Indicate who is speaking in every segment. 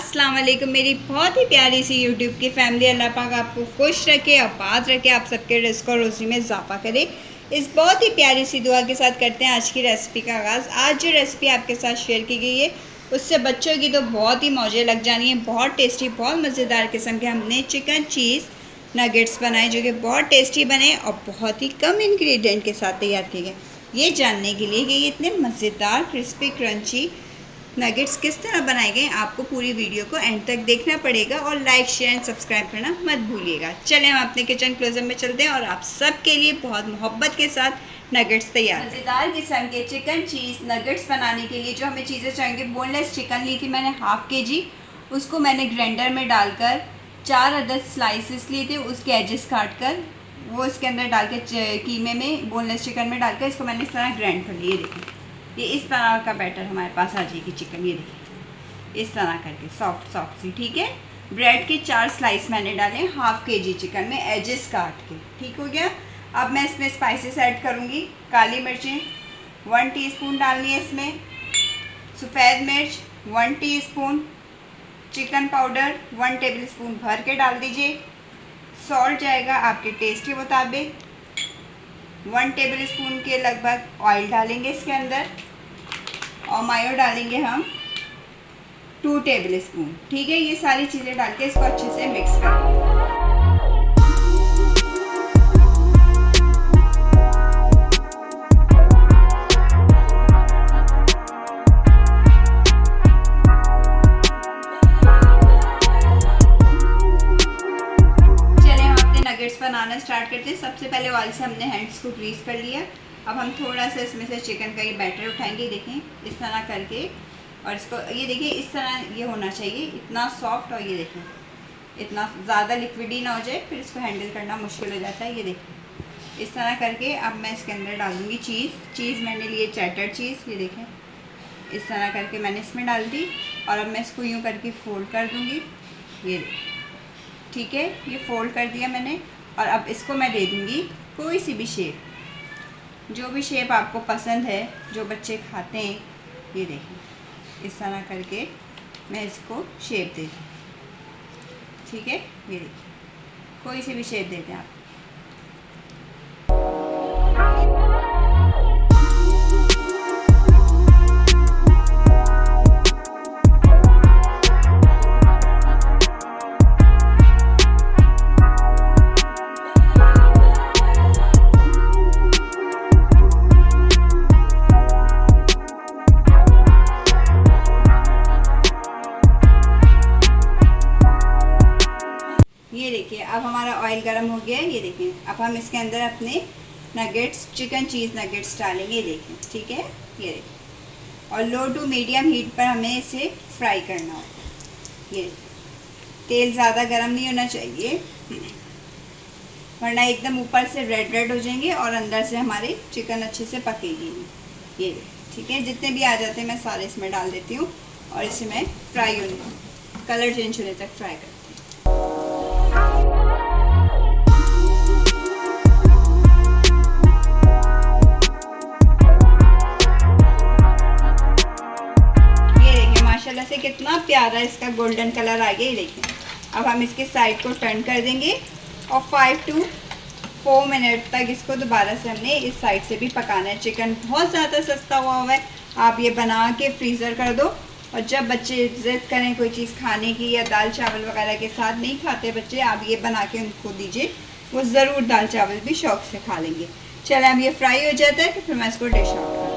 Speaker 1: अस्सलाम वालेकुम मेरी बहुत ही प्यारी सी यूट्यूब की फैमिली। अल्लाह पाक आपको खुश रखे, आबाद रखे, आप सबके रिस्क और रोज़ी में इजाफा करे। इस बहुत ही प्यारी सी दुआ के साथ करते हैं आज की रेसिपी का आगाज़। आज जो रेसिपी आपके साथ शेयर की गई है उससे बच्चों की तो बहुत ही मौजें लग जानी है। बहुत टेस्टी, बहुत मज़ेदार किस्म के हमने चिकन चीज़ नगेट्स बनाए जो कि बहुत टेस्टी बने और बहुत ही कम इंग्रेडिएंट के साथ तैयार किए गए। ये जानने के लिए कि ये इतने मज़ेदार क्रिस्पी क्रंची नगेट्स किस तरह बनाए गए, आपको पूरी वीडियो को एंड तक देखना पड़ेगा और लाइक शेयर एंड सब्सक्राइब करना मत भूलिएगा। चलें हम अपने किचन क्लोजअप में चलते हैं और आप सबके लिए बहुत मोहब्बत के साथ नगेट्स तैयार। मज़ेदार किस्म के चिकन चीज़ नगेट्स बनाने के लिए जो हमें चीज़ें चाहिए, बोनलेस चिकन ली थी मैंने हाफ़ kg, उसको मैंने ग्राइंडर में डालकर 4 अदद स्लाइसेस लिए थे, उसके एजेस काट कर वो इसके अंदर डाल के कीमे में बोनलेस चिकन में डालकर इसको मैंने इस तरह ग्राइंड कर लिए। देखिए ये इस तरह का बैटर हमारे पास आ जाएगी चिकन। ये देखिए इस तरह करके सॉफ्ट सॉफ्ट सी, ठीक है। ब्रेड के 4 स्लाइस मैंने डाले हाफ़ kg चिकन में एजेस काट के, ठीक हो गया। अब मैं इसमें स्पाइसेस ऐड करूँगी। काली मिर्चें 1 टीस्पून डालनी है इसमें, सफ़ेद मिर्च 1 टीस्पून, चिकन पाउडर 1 टेबलस्पून भर के डाल दीजिए। सॉल्ट जाएगा आपके टेस्ट के मुताबिक। 1 टेबलस्पून के लगभग ऑयल डालेंगे इसके अंदर और मायो डालेंगे हम 2 टेबलस्पून, ठीक है। ये सारी चीज़ें डाल के इसको अच्छे से मिक्स करेंगे। बनाना स्टार्ट करते हैं। सबसे पहले ऑयल से हमने हैंड्स को ग्रीस कर लिया। अब हम थोड़ा सा इसमें से चिकन का ये बैटर उठाएंगे, देखें इस तरह करके, और इसको ये देखिए इस तरह ये होना चाहिए, इतना सॉफ्ट। और ये देखें इतना ज़्यादा लिक्विडी ना हो जाए, फिर इसको हैंडल करना मुश्किल हो जाता है। ये देखें इस तरह करके अब मैं इसके अंदर डाल दूँगी चीज़ मैंने लिए चैटर चीज़। ये देखें इस तरह करके मैंने इसमें डाल दी और अब मैं इसको यूँ करके फोल्ड कर दूँगी। ये ठीक है, ये फोल्ड कर दिया मैंने और अब इसको मैं दे दूँगी कोई सी भी शेप, जो भी शेप आपको पसंद है, जो बच्चे खाते हैं। ये देखें इस तरह करके मैं इसको शेप दे दूँ, ठीक है। ये देखिए कोई सी भी शेप देते हैं आप। ये देखिए अब हमारा ऑयल गर्म हो गया है। ये देखें अब हम इसके अंदर अपने नगेट्स चिकन चीज़ नगेट्स डालेंगे। ये देखें, ठीक है। ये देखें और लो टू मीडियम हीट पर हमें इसे फ्राई करना होगा। ये तेल ज़्यादा गर्म नहीं होना चाहिए वरना एकदम ऊपर से रेड रेड हो जाएंगे और अंदर से हमारे चिकन अच्छे से पकेगी नहीं। ये ठीक है, जितने भी आ जाते हैं मैं सारे इसमें डाल देती हूँ और इसे मैं फ्राई होने कलर चेंज होने तक फ्राई करती हूँ। माशाल्लाह से कितना प्यारा इसका गोल्डन कलर आ गया। ये देखिए अब हम इसके साइड को टर्न कर देंगे और 5 to 4 मिनट तक इसको दोबारा से हमने इस साइड से भी पकाना है। चिकन बहुत ज़्यादा सस्ता हुआ है, आप ये बना के फ्रीज़र कर दो और जब बच्चे ज़िद करें कोई चीज़ खाने की या दाल चावल वगैरह के साथ नहीं खाते बच्चे, आप ये बना के उनको दीजिए, वो ज़रूर दाल चावल भी शौक़ से खा लेंगे। चले अब ये फ्राई हो जाता है तो फिर मैं इसको डिश आउट करूँ।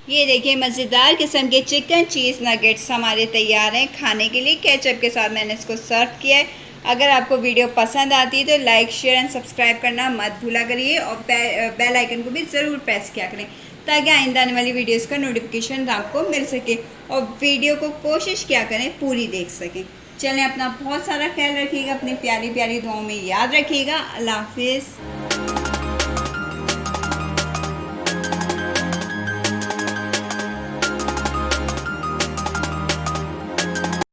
Speaker 1: ये देखिए मज़ेदार किस्म के चिकन चीज़ नगेट्स हमारे तैयार हैं खाने के लिए। केचप के साथ मैंने इसको सर्व किया है। अगर आपको वीडियो पसंद आती है तो लाइक शेयर एंड सब्सक्राइब करना मत भूला करिए और बेल आइकन को भी ज़रूर प्रेस किया करें ताकि आइंदा आने वाली वीडियोज़ का नोटिफिकेशन आपको मिल सके और वीडियो को कोशिश किया करें पूरी देख सकें। चलें अपना बहुत सारा ख्याल रखिएगा, अपनी प्यारी प्यारी दुआओं में याद रखिएगा। अल्लाह हाफिज़।